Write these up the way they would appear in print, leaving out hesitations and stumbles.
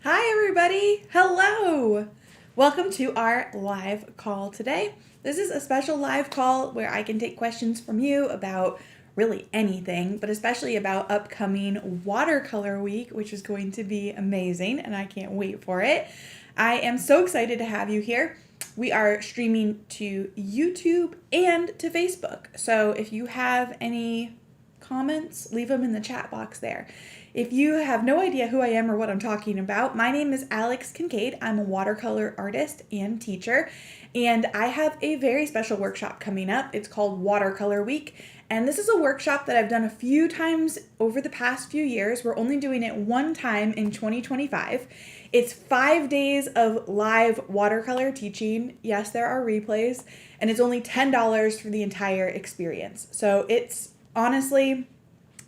Hi, everybody. Hello. Welcome to our live call today. This is a special live call where I can take questions from you about really anything, but especially about upcoming Watercolor Week, which is going to be amazing, and I can't wait for it. I am so excited to have you here. We are streaming to YouTube and to Facebook. So if you have any comments, leave them in the chat box there. If you have no idea who I am or what I'm talking about, my name is Alex Kincaid. I'm a watercolor artist and teacher, and I have a very special workshop coming up. It's called Watercolor Week, and this is a workshop that I've done a few times over the past few years. We're only doing it one time in 2025. It's 5 days of live watercolor teaching. Yes, there are replays, and it's only $10 for the entire experience. So it's honestly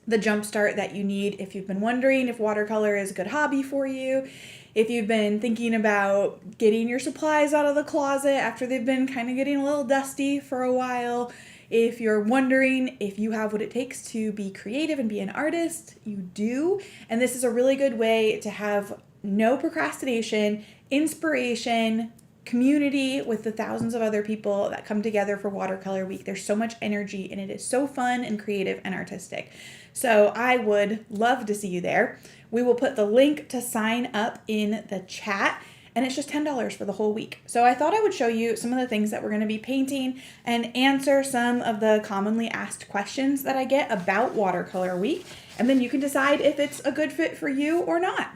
the jumpstart that you need if you've been wondering if watercolor is a good hobby for you, if you've been thinking about getting your supplies out of the closet after they've been kind of getting a little dusty for a while, if you're wondering if you have what it takes to be creative and be an artist, you do. And this is a really good way to have no procrastination, inspiration, community with the thousands of other people that come together for Watercolor Week. There's so much energy and it is so fun and creative and artistic. So I would love to see you there. We will put the link to sign up in the chat, and it's just $10 for the whole week. So I thought I would show you some of the things that we're going to be painting and answer some of the commonly asked questions that I get about Watercolor Week, and then you can decide if it's a good fit for you or not.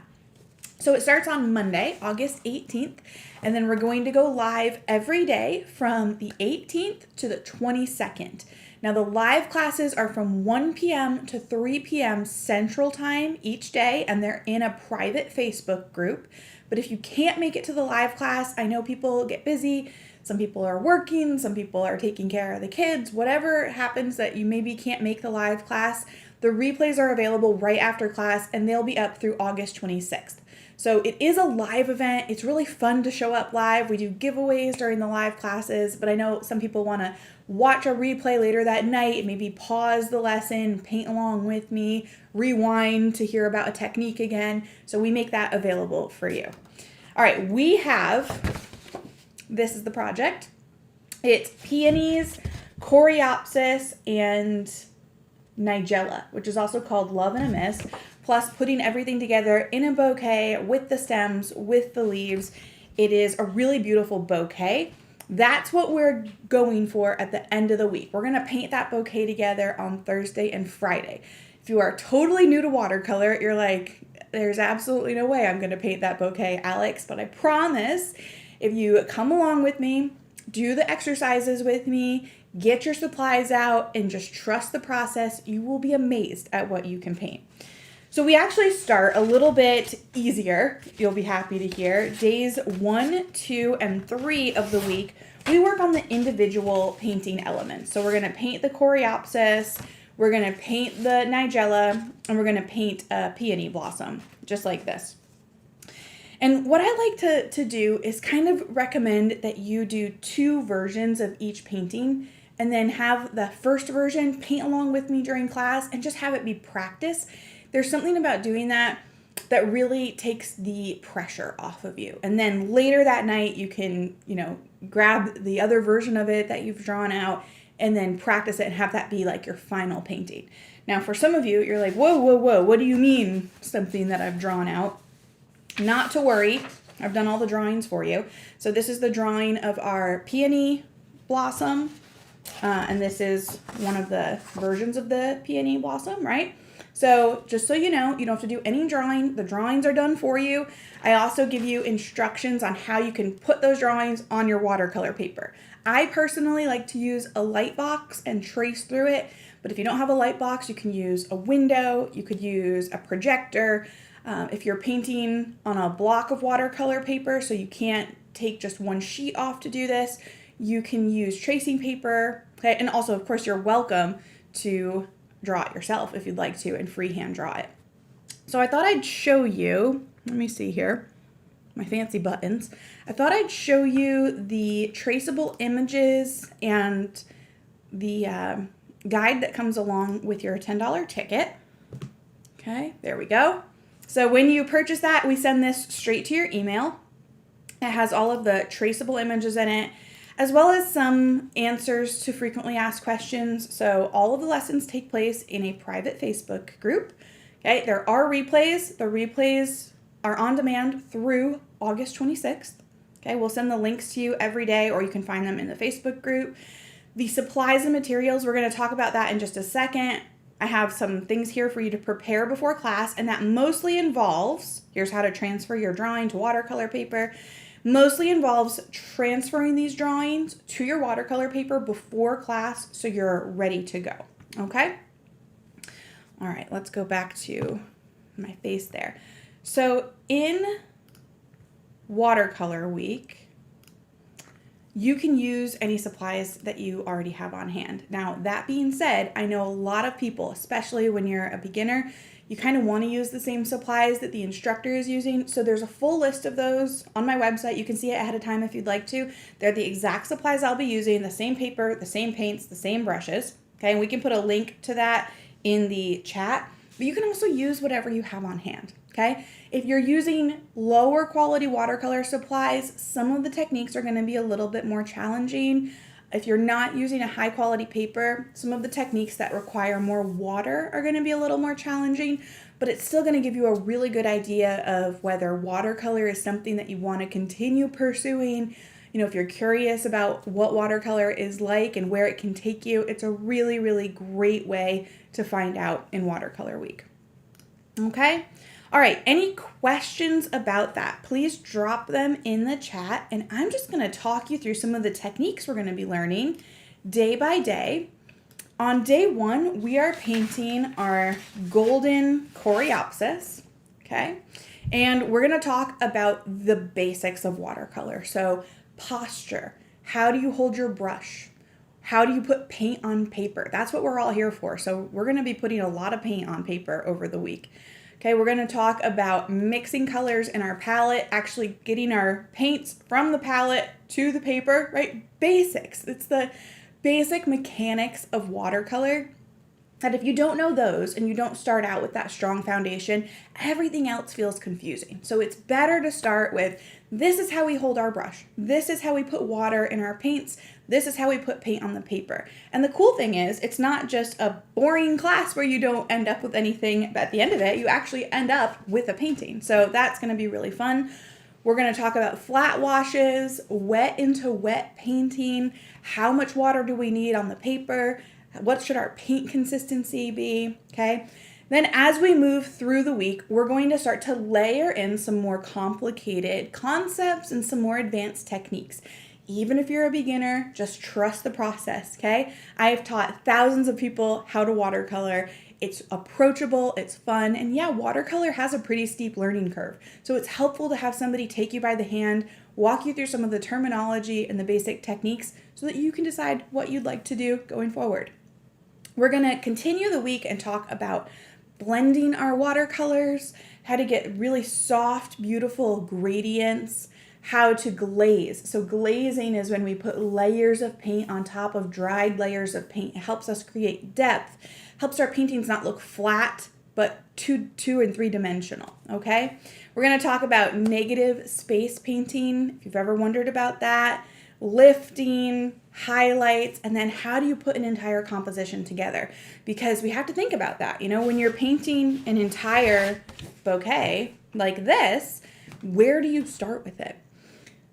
So it starts on Monday, August 18th, and then we're going to go live every day from the 18th to the 22nd. Now the live classes are from 1 p.m. to 3 p.m. Central Time each day, and they're in a private Facebook group. But if you can't make it to the live class, I know people get busy. Some people are working, some people are taking care of the kids, whatever happens that you maybe can't make the live class, the replays are available right after class, and they'll be up through August 26th. So it is a live event. It's really fun to show up live. We do giveaways during the live classes, but I know some people want to watch a replay later that night, maybe pause the lesson, paint along with me, rewind to hear about a technique again. So we make that available for you. All right, we have, this is the project. It's peonies, coreopsis, and nigella, which is also called Love and a Mist, plus putting everything together in a bouquet with the stems, with the leaves. It is a really beautiful bouquet. That's what we're going for at the end of the week. We're going to paint that bouquet together on Thursday and Friday. If you are totally new to watercolor, you're like, there's absolutely no way I'm going to paint that bouquet, Alex, but I promise if you come along with me, do the exercises with me, get your supplies out, and just trust the process, you will be amazed at what you can paint. So we actually start a little bit easier, you'll be happy to hear. Days 1, 2, and 3 of the week, we work on the individual painting elements. So we're going to paint the coreopsis, we're going to paint the nigella, and we're going to paint a peony blossom, just like this. And what I like to do is kind of recommend that you do 2 versions of each painting, and then have the first version paint along with me during class and just have it be practice. There's something about doing that really takes the pressure off of you. And then later that night, you can, grab the other version of it that you've drawn out and then practice it and have that be like your final painting. Now, for some of you, you're like, whoa, what do you mean something that I've drawn out? Not to worry, I've done all the drawings for you. So this is the drawing of our peony blossom, and this is one of the versions of the peony blossom, right? So just so you know, you don't have to do any drawing. The drawings are done for you. I also give you instructions on how you can put those drawings on your watercolor paper. I personally like to use a light box and trace through it, but if you don't have a light box, you can use a window, you could use a projector. If you're painting on a block of watercolor paper, so you can't take just one sheet off to do this, you can use tracing paper. Okay, and also, of course, you're welcome to draw it yourself if you'd like to and freehand draw it. So I thought I'd show you, let me see here, my fancy buttons. I thought I'd show you the traceable images and the guide that comes along with your $10 ticket. Okay, there we go. So when you purchase that, we send this straight to your email. It has all of the traceable images in it, as well as some answers to frequently asked questions. So all of the lessons take place in a private Facebook group. Okay, there are replays. The replays are on demand through August 26th. Okay, we'll send the links to you every day, or you can find them in the Facebook group. The supplies and materials, we're going to talk about that in just a second. I have some things here for you to prepare before class, and that mostly involves, here's how to transfer your drawing to watercolor paper, mostly involves transferring these drawings to your watercolor paper before class so you're ready to go, okay? All right, let's go back to my face there. So in watercolor week, you can use any supplies that you already have on hand. Now, that being said, I know a lot of people, especially when you're a beginner, you kind of want to use the same supplies that the instructor is using. So there's a full list of those on my website. You can see it ahead of time if you'd like to. They're the exact supplies I'll be using, the same paper, the same paints, the same brushes. Okay, and we can put a link to that in the chat. But you can also use whatever you have on hand. Okay, if you're using lower quality watercolor supplies, some of the techniques are going to be a little bit more challenging. If you're not using a high quality paper, some of the techniques that require more water are going to be a little more challenging, but it's still going to give you a really good idea of whether watercolor is something that you want to continue pursuing. You know, if you're curious about what watercolor is like and where it can take you, it's a really, really great way to find out in Watercolor Week. Okay? All right, any questions about that? Please drop them in the chat, and I'm just going to talk you through some of the techniques we're going to be learning day by day. On day one, we are painting our golden coreopsis, okay? And we're going to talk about the basics of watercolor. So posture, how do you hold your brush? How do you put paint on paper? That's what we're all here for. So we're going to be putting a lot of paint on paper over the week. Okay, we're going to talk about mixing colors in our palette, actually getting our paints from the palette to the paper, right? Basics. It's the basic mechanics of watercolor that if you don't know those and you don't start out with that strong foundation, everything else feels confusing. So it's better to start with, this is how we hold our brush. This is how we put water in our paints. This is how we put paint on the paper. And the cool thing is, it's not just a boring class where you don't end up with anything, but at the end of it, you actually end up with a painting. So that's going to be really fun. We're going to talk about flat washes, wet into wet painting, how much water do we need on the paper, what should our paint consistency be, okay? Then as we move through the week, we're going to start to layer in some more complicated concepts and some more advanced techniques. Even if you're a beginner, just trust the process, okay? I have taught thousands of people how to watercolor. It's approachable, it's fun, and yeah, watercolor has a pretty steep learning curve. So it's helpful to have somebody take you by the hand, walk you through some of the terminology and the basic techniques so that you can decide what you'd like to do going forward. We're going to continue the week and talk about blending our watercolors, how to get really soft, beautiful gradients, how to glaze. So glazing is when we put layers of paint on top of dried layers of paint. It helps us create depth, helps our paintings not look flat, but two and three dimensional, okay? We're going to talk about negative space painting, if you've ever wondered about that, lifting, highlights, and then how do you put an entire composition together? Because we have to think about that. You know, when you're painting an entire bouquet like this, where do you start with it?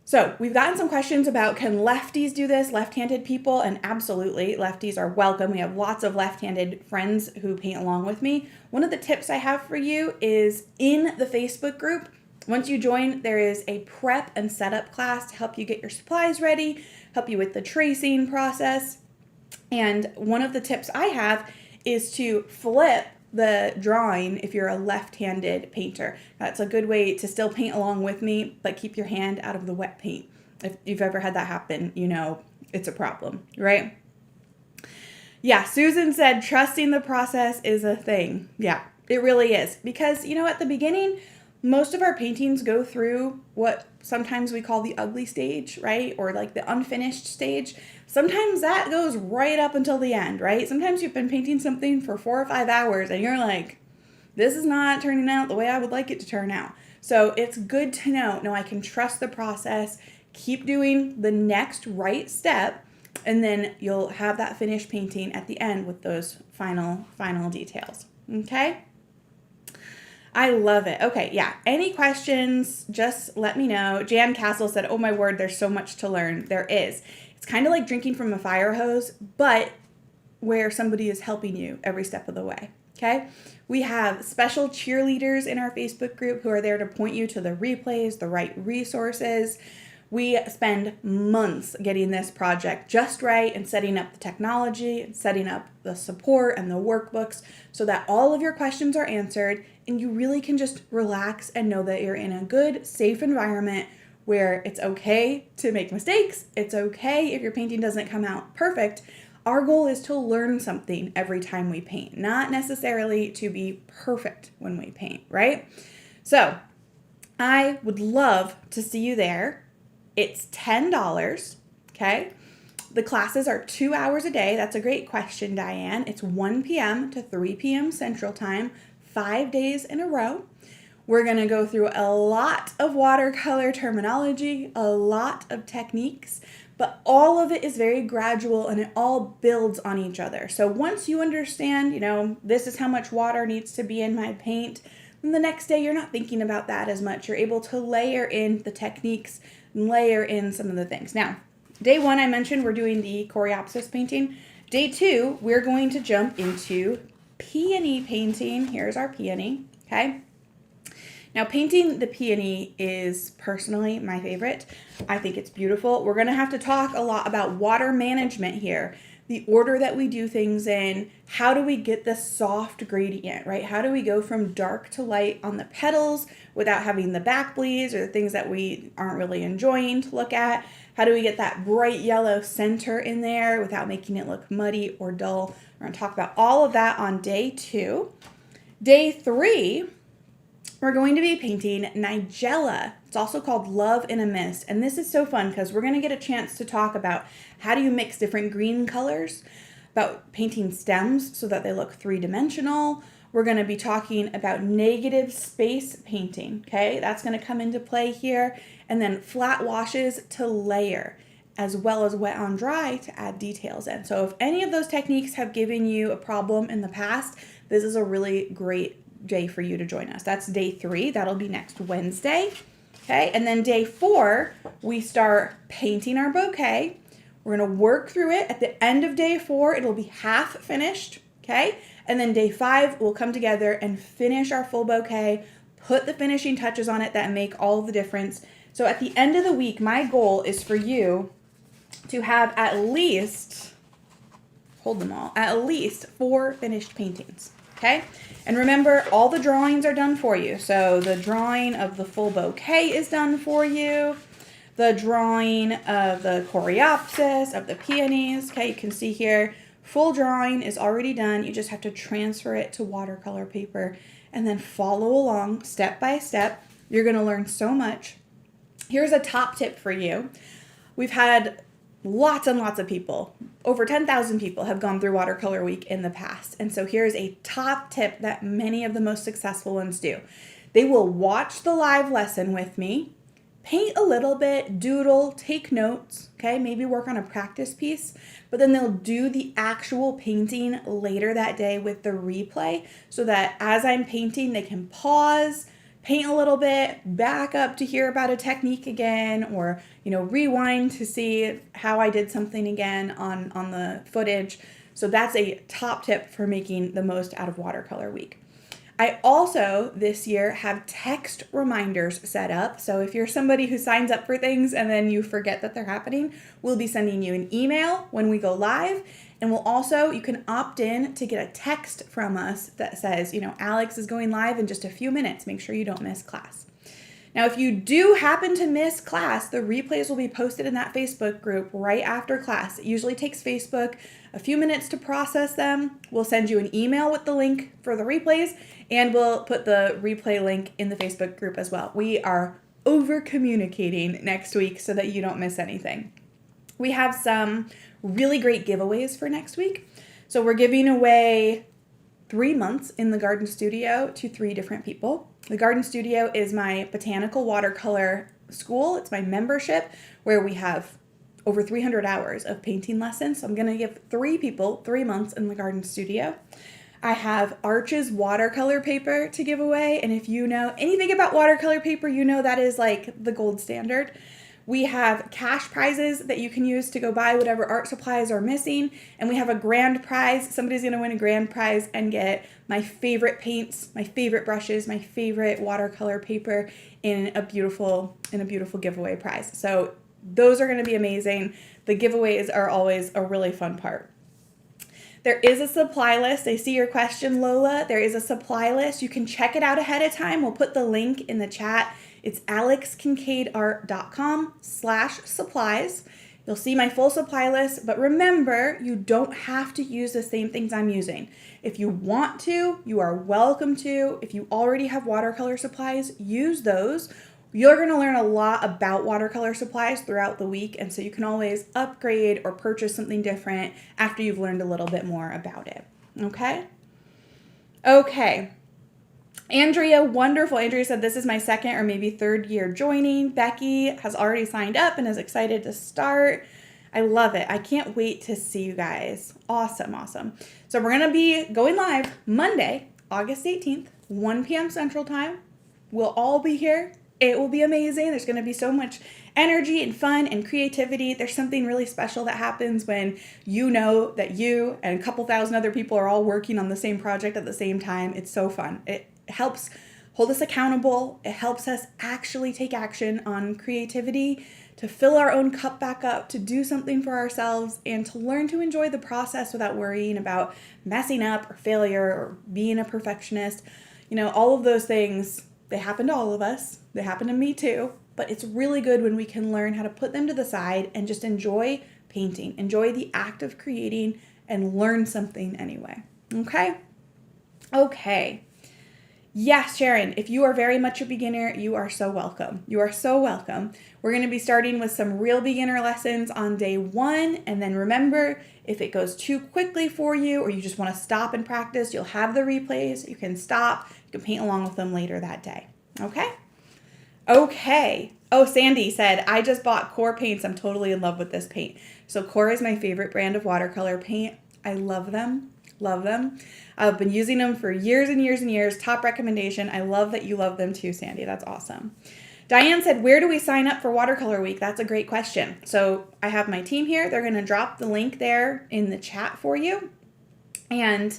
So we've gotten some questions about, can lefties do this, left-handed people? And absolutely, lefties are welcome. We have lots of left-handed friends who paint along with me. One of the tips I have for you is in the Facebook group. Once you join, there is a prep and setup class to help you get your supplies ready, help you with the tracing process. And one of the tips I have is to flip the drawing if you're a left-handed painter. That's a good way to still paint along with me, but keep your hand out of the wet paint. If you've ever had that happen, you know it's a problem, right? Yeah, Susan said trusting the process is a thing. Yeah, it really is. Because, you know, at the beginning, most of our paintings go through what sometimes we call the ugly stage, right? Or like the unfinished stage. Sometimes that goes right up until the end, right? Sometimes you've been painting something for 4 or 5 hours and you're like, this is not turning out the way I would like it to turn out. So it's good to know, no, I can trust the process, keep doing the next right step, and then you'll have that finished painting at the end with those final details. Okay? I love it. Okay, yeah. Any questions, just let me know. Jan Castle said, oh my word, there's so much to learn. There is. It's kind of like drinking from a fire hose, but where somebody is helping you every step of the way. Okay? We have special cheerleaders in our Facebook group who are there to point you to the replays, the right resources. We spend months getting this project just right and setting up the technology, and setting up the support and the workbooks so that all of your questions are answered and you really can just relax and know that you're in a good, safe environment where it's okay to make mistakes. It's okay if your painting doesn't come out perfect. Our goal is to learn something every time we paint, not necessarily to be perfect when we paint, right? So I would love to see you there. It's $10, okay? The classes are 2 hours a day. That's a great question, Diane. It's 1 p.m. to 3 p.m. Central Time, 5 days in a row. We're going to go through a lot of watercolor terminology, a lot of techniques, but all of it is very gradual and it all builds on each other. So once you understand, this is how much water needs to be in my paint, then the next day you're not thinking about that as much. You're able to layer in the techniques and layer in some of the things. Now, day 1, I mentioned we're doing the Coreopsis painting. Day 2, we're going to jump into peony painting. Here's our peony, okay? Now, painting the peony is personally my favorite. I think it's beautiful. We're going to have to talk a lot about water management here, the order that we do things in. How do we get the soft gradient, right? How do we go from dark to light on the petals without having the back bleeds or the things that we aren't really enjoying to look at? How do we get that bright yellow center in there without making it look muddy or dull? We're going to talk about all of that on day 2. Day 3, we're going to be painting Nigella. It's also called Love in a Mist. And this is so fun because we're going to get a chance to talk about how do you mix different green colors, about painting stems so that they look three-dimensional. We're going to be talking about negative space painting, okay? That's going to come into play here. And then flat washes to layer, as well as wet on dry to add details in. So if any of those techniques have given you a problem in the past, this is a really great day for you to join us. That's day 3. That'll be next Wednesday. Okay, and then day 4, we start painting our bouquet. We're going to work through it. At the end of day 4, it'll be half finished. Okay, and then day 5, we'll come together and finish our full bouquet, put the finishing touches on it that make all the difference. So at the end of the week, my goal is for you to have at least, hold them all, at least 4 finished paintings. Okay, and remember, all the drawings are done for you. So the drawing of the full bouquet is done for you. The drawing of the Coreopsis, of the peonies. Okay, you can see here, full drawing is already done. You just have to transfer it to watercolor paper and then follow along step by step. You're going to learn so much. Here's a top tip for you. We've had lots and lots of people, over 10,000 people have gone through Watercolor Week in the past. And so here's a top tip that many of the most successful ones do. They will watch the live lesson with me, paint a little bit, doodle, take notes, okay? Maybe work on a practice piece, but then they'll do the actual painting later that day with the replay so that as I'm painting, they can pause, paint a little bit, back up to hear about a technique again, or rewind to see how I did something again on the footage. So that's a top tip for making the most out of Watercolor Week. I also this year have text reminders set up. So if you're somebody who signs up for things and then you forget that they're happening, we'll be sending you an email when we go live. And you can opt in to get a text from us that says, Alex is going live in just a few minutes. Make sure you don't miss class. Now, if you do happen to miss class, the replays will be posted in that Facebook group right after class. It usually takes Facebook a few minutes to process them. We'll send you an email with the link for the replays, and we'll put the replay link in the Facebook group as well. We are over-communicating next week so that you don't miss anything. We have some really great giveaways for next week. So we're giving away 3 months in the garden studio to 3 different people. The garden studio is my botanical watercolor school. It's my membership where we have over 300 hours of painting lessons. So I'm going to give 3 people 3 months in the garden studio. I have Arches watercolor paper to give away. And if you know anything about watercolor paper, you know that is like the gold standard. We have cash prizes that you can use to go buy whatever art supplies are missing. And we have a grand prize. Somebody's going to win a grand prize and get my favorite paints, my favorite brushes, my favorite watercolor paper in a beautiful giveaway prize. So those are going to be amazing. The giveaways are always a really fun part. There is a supply list. I see your question, Lola. There is a supply list. You can check it out ahead of time. We'll put the link in the chat. It's alexkincaidart.com/supplies. You'll see my full supply list, but remember, you don't have to use the same things I'm using. If you want to, you are welcome to. If you already have watercolor supplies, use those. You're going to learn a lot about watercolor supplies throughout the week, and so you can always upgrade or purchase something different after you've learned a little bit more about it. Okay? Okay. Andrea, wonderful. Andrea said, this is my 2nd or maybe 3rd year joining. Becky has already signed up and is excited to start. I love it. I can't wait to see you guys. Awesome, awesome. So we're going to be going live Monday, August 18th, 1 p.m. Central Time. We'll all be here. It will be amazing. There's going to be so much energy and fun and creativity. There's something really special that happens when you know that you and a couple thousand other people are all working on the same project at the same time. It's so fun. It helps hold us accountable. It helps us actually take action on creativity, to fill our own cup back up, to do something for ourselves, and to learn to enjoy the process without worrying about messing up or failure or being a perfectionist. You know, all of those things, they happen to all of us. They happen to me too. But it's really good when we can learn how to put them to the side and just enjoy painting, enjoy the act of creating, and learn something anyway. Okay? Okay. Yes, Sharon, if you are very much a beginner, you are so welcome. You are so welcome. We're going to be starting with some real beginner lessons on day 1. And then remember, if it goes too quickly for you or you just want to stop and practice, you'll have the replays. You can stop. You can paint along with them later that day. Okay? Okay. Oh, Sandy said, I just bought Core paints. I'm totally in love with this paint. So Core is my favorite brand of watercolor paint. I love them. Love them. I've been using them for years and years and years. Top recommendation. I love that you love them too, Sandy. That's awesome. Diane said, where do we sign up for Watercolor Week? That's a great question. So I have my team here. They're going to drop the link there in the chat for you. And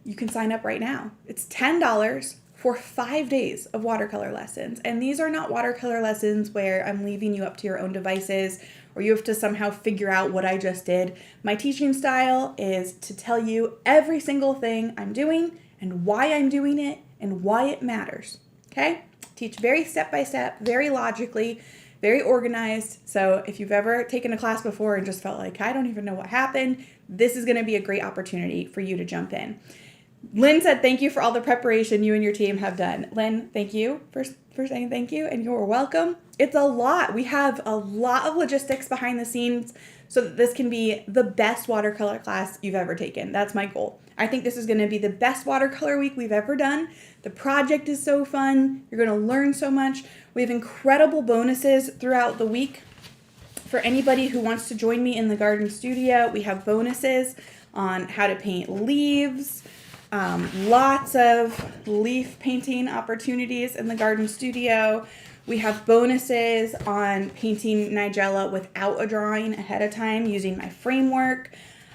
you can sign up right now. It's $10 for 5 days of watercolor lessons. And these are not watercolor lessons where I'm leaving you up to your own devices or you have to somehow figure out what I just did. My teaching style is to tell you every single thing I'm doing and why I'm doing it and why it matters. Okay? Teach very step-by-step, very logically, very organized. So if you've ever taken a class before and just felt like, I don't even know what happened, this is going to be a great opportunity for you to jump in. Lynn said, thank you for all the preparation you and your team have done. Lynn, thank you for saying thank you, and you're welcome. It's a lot. We have a lot of logistics behind the scenes so that this can be the best watercolor class you've ever taken. That's my goal. I think this is going to be the best watercolor week we've ever done. The project is so fun. You're going to learn so much. We have incredible bonuses throughout the week. For anybody who wants to join me in the garden studio, we have bonuses on how to paint leaves, lots of leaf painting opportunities in the garden studio. We have bonuses on painting Nigella without a drawing ahead of time using my framework.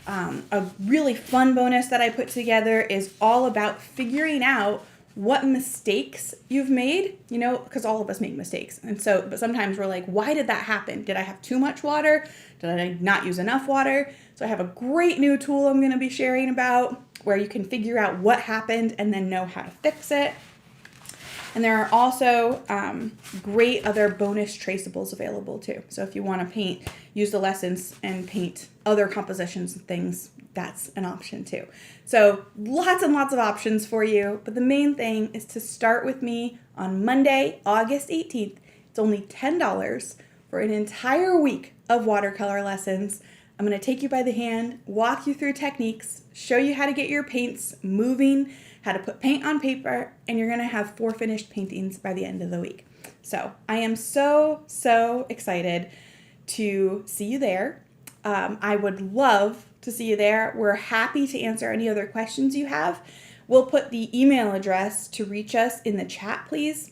A really fun bonus that I put together is all about figuring out what mistakes you've made, you know, because all of us make mistakes. And so, but sometimes we're like, why did that happen? Did I have too much water? Did I not use enough water? So I have a great new tool I'm going to be sharing about where you can figure out what happened and then know how to fix it. And there are also great other bonus traceables available too. So if you want to paint, use the lessons and paint other compositions and things, that's an option too. So lots and lots of options for you. But the main thing is to start with me on Monday, August 18th. It's only $10 for an entire week of watercolor lessons. I'm going to take you by the hand, walk you through techniques, show you how to get your paints moving, how to put paint on paper, and you're going to have 4 finished paintings by the end of the week. So I am so excited to see you there. I would love to see you there. We're happy to answer any other questions you have. We'll put the email address to reach us in the chat, please.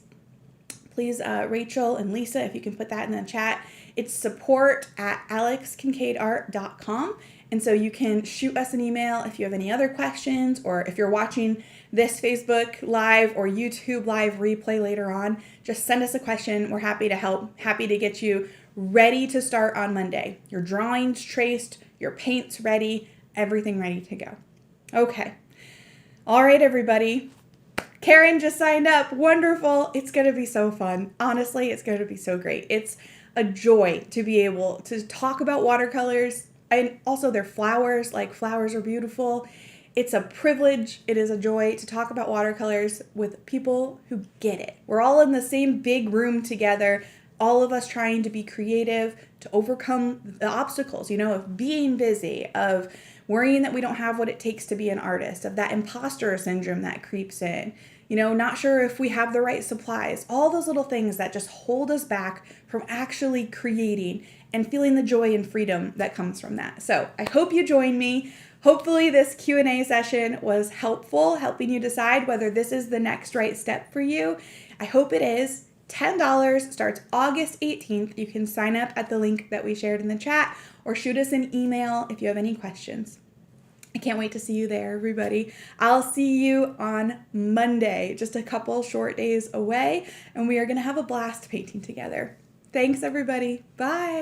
Please, Rachel and Lisa, if you can put that in the chat. It's support@alexkincaidart.com. And so you can shoot us an email if you have any other questions, or if you're watching this Facebook Live or YouTube Live replay later on, just send us a question. We're happy to help, happy to get you ready to start on Monday. Your drawings traced, your paints ready, everything ready to go. Okay. All right, everybody. Karen just signed up. Wonderful. It's going to be so fun. Honestly, it's going to be so great. It's a joy to be able to talk about watercolors, and also their flowers. Like, flowers are beautiful. It's a privilege. It is a joy to talk about watercolors with people who get it. We're all in the same big room together, all of us trying to be creative, to overcome the obstacles, of being busy, of worrying that we don't have what it takes to be an artist, of that imposter syndrome that creeps in, not sure if we have the right supplies, all those little things that just hold us back from actually creating and feeling the joy and freedom that comes from that. So I hope you join me. Hopefully this Q&A session was helpful, helping you decide whether this is the next right step for you. I hope it is. $10 starts August 18th. You can sign up at the link that we shared in the chat, or shoot us an email if you have any questions. I can't wait to see you there, everybody. I'll see you on Monday, just a couple short days away, and we are going to have a blast painting together. Thanks, everybody. Bye.